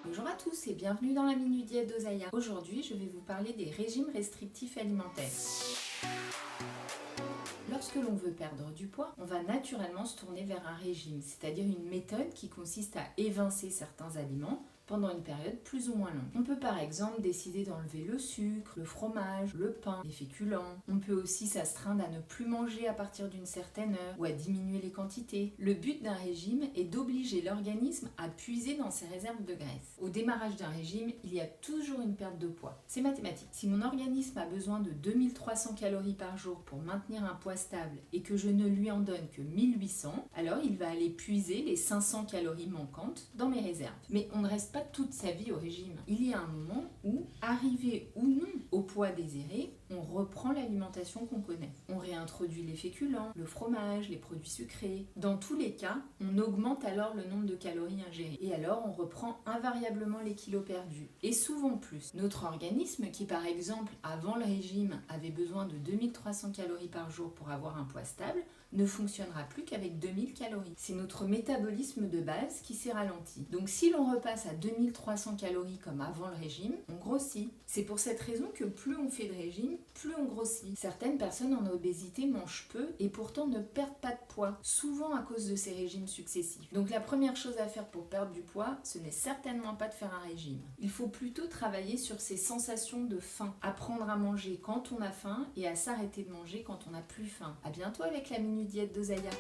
Bonjour à tous et bienvenue dans la Minute Diète d'Osaïa. Aujourd'hui, je vais vous parler des régimes restrictifs alimentaires. Lorsque l'on veut perdre du poids, on va naturellement se tourner vers un régime, c'est-à-dire une méthode qui consiste à évincer certains aliments pendant une période plus ou moins longue. On peut par exemple décider d'enlever le sucre, le fromage, le pain, les féculents. On peut aussi s'astreindre à ne plus manger à partir d'une certaine heure ou à diminuer les quantités. Le but d'un régime est d'obliger l'organisme à puiser dans ses réserves de graisse. Au démarrage d'un régime, il y a toujours une perte de poids. C'est mathématique. Si mon organisme a besoin de 2300 calories par jour pour maintenir un poids stable et que je ne lui en donne que 1800, alors il va aller puiser les 500 calories manquantes dans mes réserves. Mais on ne reste pas toute sa vie au régime. Il y a un moment où, arrivé ou non au poids désiré, on reprend l'alimentation qu'on connaît. On réintroduit les féculents, le fromage, les produits sucrés. Dans tous les cas, on augmente alors le nombre de calories ingérées. Et alors, on reprend invariablement les kilos perdus. Et souvent plus. Notre organisme, qui par exemple, avant le régime, avait besoin de 2300 calories par jour pour avoir un poids stable, ne fonctionnera plus qu'avec 2000 calories. C'est notre métabolisme de base qui s'est ralenti. Donc si l'on repasse à 2300 calories comme avant le régime, on grossit. C'est pour cette raison que plus on fait de régime, plus on grossit. Certaines personnes en obésité mangent peu et pourtant ne perdent pas de poids, souvent à cause de ces régimes successifs. Donc la première chose à faire pour perdre du poids, ce n'est certainement pas de faire un régime. Il faut plutôt travailler sur ces sensations de faim, apprendre à manger quand on a faim et à s'arrêter de manger quand on n'a plus faim. À bientôt avec la Minute Diète d'Osaïa.